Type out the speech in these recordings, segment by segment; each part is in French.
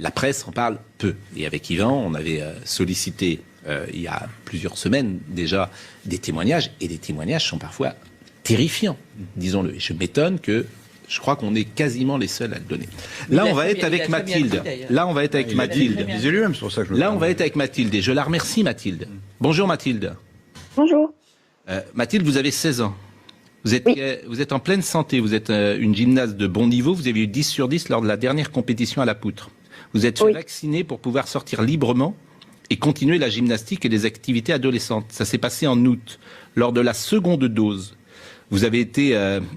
la presse en parle peu. Et avec Yvan, on avait sollicité il y a plusieurs semaines déjà des témoignages, et les témoignages sont parfois terrifiants, disons-le. Et je m'étonne que je crois qu'on est quasiment les seuls à le donner. Là, on va être avec Mathilde. Là, on va être avec Mathilde. Disais-lui-même, c'est pour ça que je Là, on va être avec Mathilde. Et je la remercie, Mathilde. Bonjour, Mathilde. Bonjour. Mathilde, vous avez 16 ans. Vous êtes en pleine santé. Vous êtes une gymnaste de bon niveau. Vous avez eu 10 sur 10 lors de la dernière compétition à la poutre. Vous êtes fait vacciner pour pouvoir sortir librement et continuer la gymnastique et les activités adolescentes. Ça s'est passé en août, lors de la seconde dose. Vous avez été...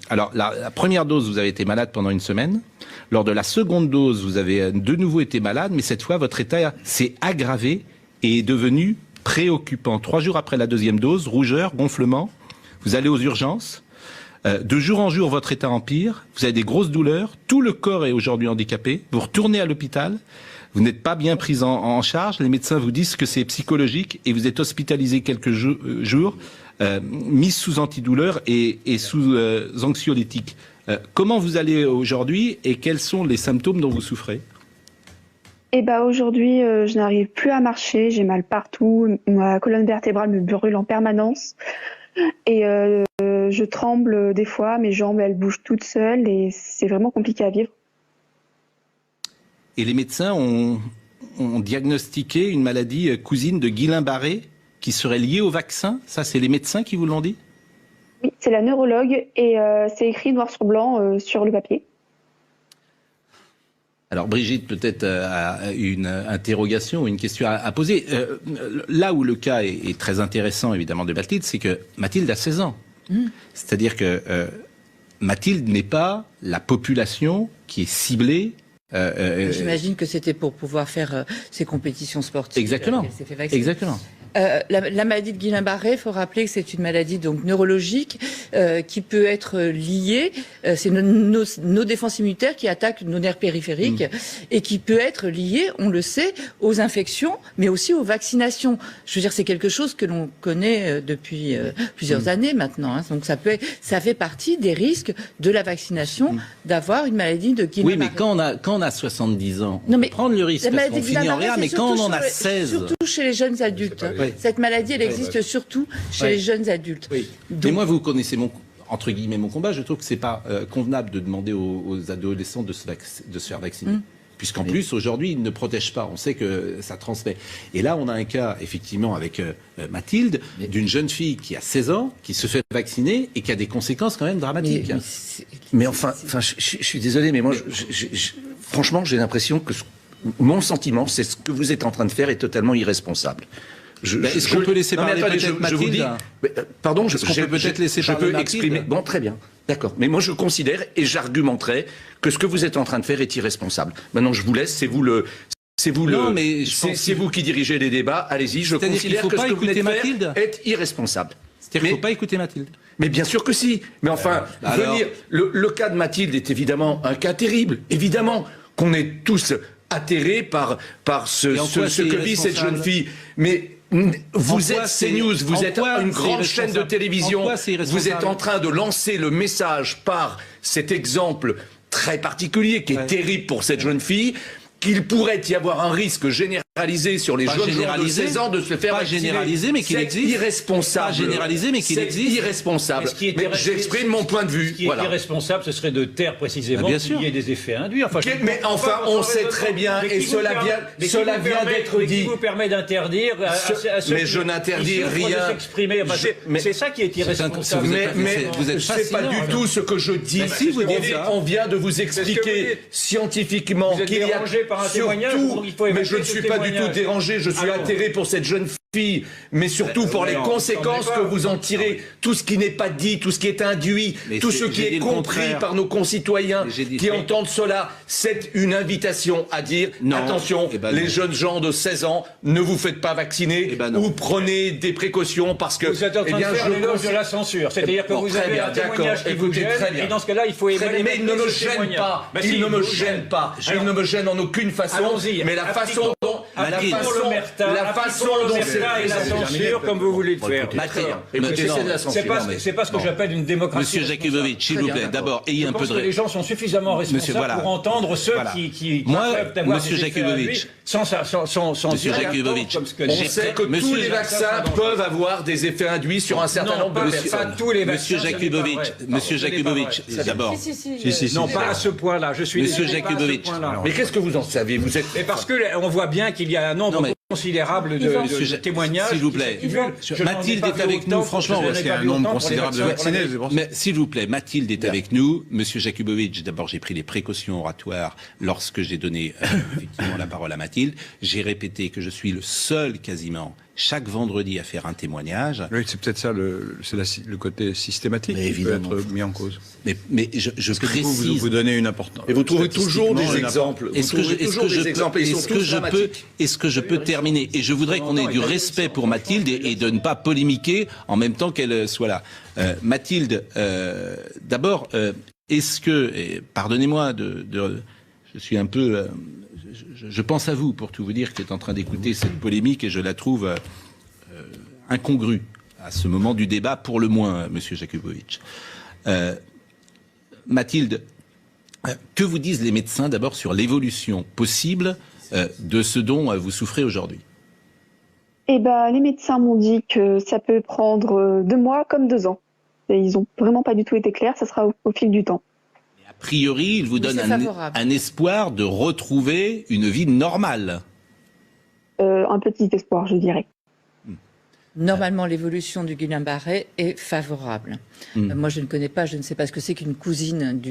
alors, la première dose, vous avez été malade pendant une semaine. Lors de la seconde dose, vous avez de nouveau été malade, mais cette fois, votre état s'est aggravé et est devenu préoccupant. 3 jours après la deuxième dose, rougeur, gonflement. Vous allez aux urgences. De jour en jour, votre état empire. Vous avez des grosses douleurs. Tout le corps est aujourd'hui handicapé. Vous retournez à l'hôpital. Vous n'êtes pas bien pris en charge. Les médecins vous disent que c'est psychologique et vous êtes hospitalisé quelques jours. Mise sous antidouleur et sous anxiolytique. Comment vous allez aujourd'hui et quels sont les symptômes dont vous souffrez? Aujourd'hui, je n'arrive plus à marcher, j'ai mal partout, ma colonne vertébrale me brûle en permanence et je tremble des fois, mes jambes elles bougent toutes seules et c'est vraiment compliqué à vivre. Et les médecins ont diagnostiqué une maladie cousine de Guillain-Barré qui serait liée au vaccin? Ça, c'est les médecins qui vous l'ont dit? Oui, c'est la neurologue et c'est écrit noir sur blanc sur le papier. Alors Brigitte, peut-être a une interrogation ou une question à poser. Là où le cas est très intéressant, évidemment, de Mathilde, c'est que Mathilde a 16 ans. C'est-à-dire que Mathilde n'est pas la population qui est ciblée. J'imagine que c'était pour pouvoir faire ses compétitions sportives. Exactement. Exactement. La maladie de Guillain-Barré, il faut rappeler que c'est une maladie donc neurologique qui peut être liée, c'est nos défenses immunitaires qui attaquent nos nerfs périphériques et qui peut être liée, on le sait, aux infections, mais aussi aux vaccinations. Je veux dire, c'est quelque chose que l'on connaît depuis plusieurs années maintenant. Hein. Donc ça fait partie des risques de la vaccination d'avoir une maladie de Guillain-Barré. Oui, mais quand on a 70 ans, on peut prendre le risque parce qu'on finit en rien, mais quand on en a 16... Surtout chez les jeunes adultes. Cette maladie, elle existe surtout chez les jeunes adultes. Oui. Donc, mais moi, vous connaissez entre guillemets mon combat. Je trouve que c'est pas convenable de demander aux adolescents de se faire vacciner. Puisqu'en plus, aujourd'hui, ils ne protègent pas. On sait que ça transmet. Et là, on a un cas, effectivement, avec Mathilde, d'une jeune fille qui a 16 ans, qui se fait vacciner et qui a des conséquences quand même dramatiques. Mais enfin, je suis désolé, mais moi, franchement, j'ai l'impression que mon sentiment, c'est ce que vous êtes en train de faire est totalement irresponsable. Est-ce qu'on peut laisser parler peut-être Mathilde? Pardon, est-ce qu'on peut peut-être laisser parler exprimer. Bon, très bien. D'accord. Mais moi, je considère et j'argumenterai que ce que vous êtes en train de faire est irresponsable. Maintenant, je vous laisse. C'est vous qui dirigez les débats. Allez-y. Je considère que ce que vous venez de faire est irresponsable. C'est-à-dire qu'il ne faut pas écouter Mathilde. Mais bien sûr que si. Mais enfin, le cas de Mathilde est évidemment un cas terrible. Évidemment qu'on est tous atterrés par ce que vit cette jeune fille. Mais vous êtes CNews, vous êtes une grande chaîne de télévision, vous êtes en train de lancer le message par cet exemple très particulier qui est terrible pour cette jeune fille, qu'il pourrait y avoir un risque généralisé sur les jeunes gens de 16 ans de se faire vacciner. Pas généralisé, mais qu'il existe. C'est irresponsable. Pas généralisé, mais qu'il existe. C'est irresponsable. Mais j'exprime mon point de vue. Ce qui est irresponsable, ce serait de taire précisément qu'il y ait des effets induits. Mais enfin, on sait très bien, et cela vient d'être dit. Qui vous permet d'interdire à ceux mais je n'interdis rien. De s'exprimer. C'est ça qui est irresponsable. Mais c'est pas du tout ce que je dis. On vient de vous expliquer scientifiquement qu'il y a surtout, mais je ne suis pas du tout dérangé, je suis atterré pour cette jeune fille, mais surtout pour les conséquences que vous en tirez, tout ce qui n'est pas dit, tout ce qui est induit, tout ce qui est compris par nos concitoyens qui entendent cela. C'est une invitation à dire, attention, les jeunes gens de 16 ans, ne vous faites pas vacciner ou prenez des précautions parce que... Vous êtes en train de faire l'éloge de la censure, c'est-à-dire que vous avez un témoignage qui vous gêne, et dans ce cas-là, il faut évaluer. Mais il ne me gêne pas, il ne me gêne pas, il ne me gêne en aucune façon, mais la façon dont... la façon dont c'est et la censure, comme vous voulez le faire. C'est pas ce que j'appelle une démocratie. Monsieur Jakubowicz, s'il vous plaît, d'abord, ayez un peu de... Je pense que les gens sont suffisamment responsables pour entendre ceux qui peuvent avoir Monsieur Jakubowicz, sans Monsieur Jakubowicz, on sait que tous les vaccins peuvent avoir des effets induits sur un certain nombre de personnes. Monsieur Jakubowicz, d'abord. Non, pas à ce point-là. Je suis Monsieur Jakubowicz. Mais qu'est-ce que vous en savez? Vous êtes... parce que on voit bien qu'il y a un nombre considérable de témoignages. S'il vous plaît, Mathilde est avec nous. Franchement, il y a un nombre considérable de vaccinés. Mais s'il vous plaît, Mathilde est avec nous. Monsieur Jakubowicz, d'abord, j'ai pris les précautions oratoires lorsque j'ai donné effectivement la parole à Mathilde. J'ai répété que je suis le seul quasiment chaque vendredi à faire un témoignage. Oui, c'est peut-être ça le côté systématique qui peut être mis en cause. Mais je précise. Vous donnez une importance. Et vous trouvez toujours des exemples. Est-ce que je peux terminer? Et je voudrais qu'on ait du respect pour Mathilde et de ne pas polémiquer en même temps qu'elle soit là. Mathilde, d'abord, est-ce que, pardonnez-moi je suis un peu... Je pense à vous, pour tout vous dire, qui êtes en train d'écouter cette polémique et je la trouve incongrue à ce moment du débat, pour le moins, Monsieur Jakubowicz. Mathilde, que vous disent les médecins d'abord sur l'évolution possible de ce dont vous souffrez aujourd'hui? Eh ben, les médecins m'ont dit que ça peut prendre 2 mois comme 2 ans. Et ils n'ont vraiment pas du tout été clairs, ça sera au fil du temps. A priori, il vous donne un espoir de retrouver une vie normale. Un petit espoir, je dirais. Normalement, l'évolution du Guillain-Barré est favorable. Moi, je ne connais pas, je ne sais pas ce que c'est qu'une cousine,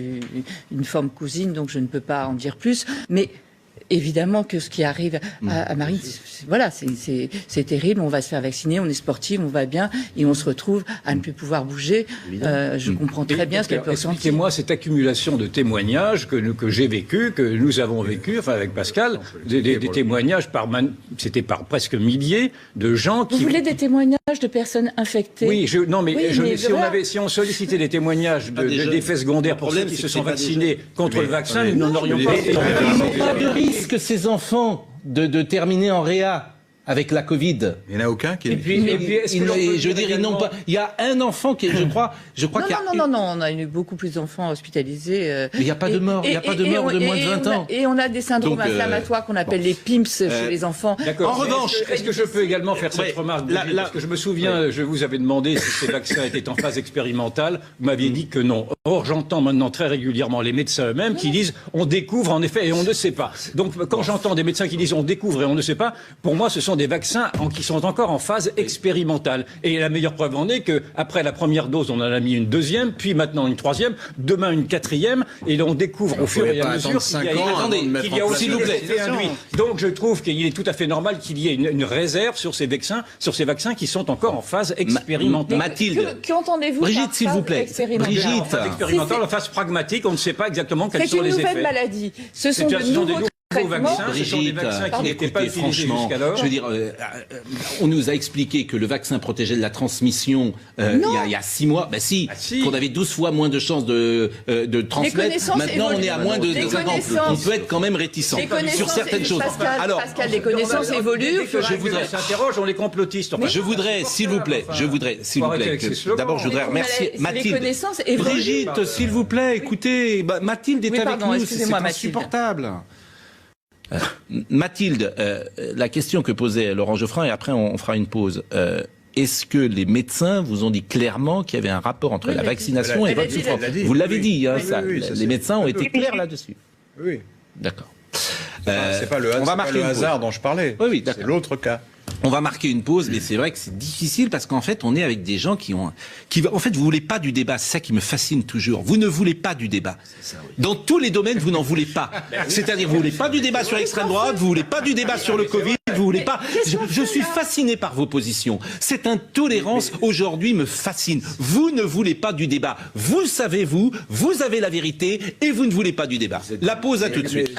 une forme cousine, donc je ne peux pas en dire plus. Mais évidemment que ce qui arrive à Marine, voilà, c'est terrible. On va se faire vacciner, on est sportif, on va bien, et on se retrouve à ne plus pouvoir bouger. Je comprends très bien ce qu'elle peut ressentir. Expliquez-moi cette accumulation de témoignages que j'ai vécu, que nous avons vécu, enfin avec Pascal, des témoignages c'était par presque milliers de gens qui... Vous voulez des témoignages de personnes infectées? Oui, si on sollicitait des témoignages d'effets secondaires pour ceux qui se sont vaccinés contre le vaccin, nous n'en aurions pas. Que ces enfants de terminer en réa avec la Covid. Il n'y en a aucun qui... je veux dire, ils n'ont pas... Il y a un enfant qui, je crois qu'il y a... Non, on a eu beaucoup plus d'enfants hospitalisés. Mais il n'y a pas de mort, il n'y a pas de mort de moins de 20 ans. Et on a des syndromes inflammatoires qu'on appelle les PIMS chez les enfants. En revanche... Est-ce que je peux également faire cette remarque, parce que je me souviens, je vous avais demandé si ces vaccins étaient en phase expérimentale, vous m'aviez dit que non. Or, j'entends maintenant très régulièrement les médecins eux-mêmes qui disent on découvre en effet et on ne sait pas. Donc quand j'entends des médecins qui disent on découvre et on ne sait pas, pour moi ce sont des vaccins qui sont encore en phase expérimentale. Et la meilleure preuve en est qu'après la première dose, on en a mis une deuxième, puis maintenant une troisième, demain une quatrième, et on découvre au fur et à mesure qu'il y a aussi des effets induits. Donc je trouve qu'il est tout à fait normal qu'il y ait une réserve sur ces vaccins qui sont encore en phase expérimentale. Mathilde, qu'entendez-vous Brigitte, s'il vous plaît. Brigitte, expérimentale, en phase pragmatique, on ne sait pas exactement quels sont les effets. C'est une nouvelle maladie. Ce sont de nouveaux vaccins, ce sont des vaccins qui n'étaient pas utilisés jusqu'alors. Je veux dire, on nous a expliqué que le vaccin protégeait de la transmission il y a 6 mois. Ben si, qu'on avait 12 fois moins de chances de transmettre. Maintenant, on est à moins de 50. On peut être quand même réticent sur certaines choses. Pascal, les connaissances évoluent. Je voudrais s'interroge, on les complotistes. Je voudrais, s'il vous plaît, d'abord, je voudrais remercier Mathilde. Brigitte, s'il vous plaît, écoutez, Mathilde est avec nous, c'est insupportable. Mathilde, la question que posait Laurent Geoffrin, et après on fera une pause. Est-ce que les médecins vous ont dit clairement qu'il y avait un rapport entre la vaccination et votre souffrance? Vous l'avez dit, les médecins ont été clairs là-dessus. Oui. D'accord. C'est pas le hasard dont je parlais. Oui, c'est l'autre cas. On va marquer une pause, mais c'est vrai que c'est difficile parce qu'en fait, on est avec des gens en fait, vous voulez pas du débat. C'est ça qui me fascine toujours. Vous ne voulez pas du débat. Dans tous les domaines, vous n'en voulez pas. C'est-à-dire, vous voulez pas du débat sur l'extrême droite, vous voulez pas du débat sur le Covid, vous voulez pas. Je suis fasciné par vos positions. Cette intolérance aujourd'hui me fascine. Vous ne voulez pas du débat. Vous savez, vous avez la vérité et vous ne voulez pas du débat. La pause à tout de suite.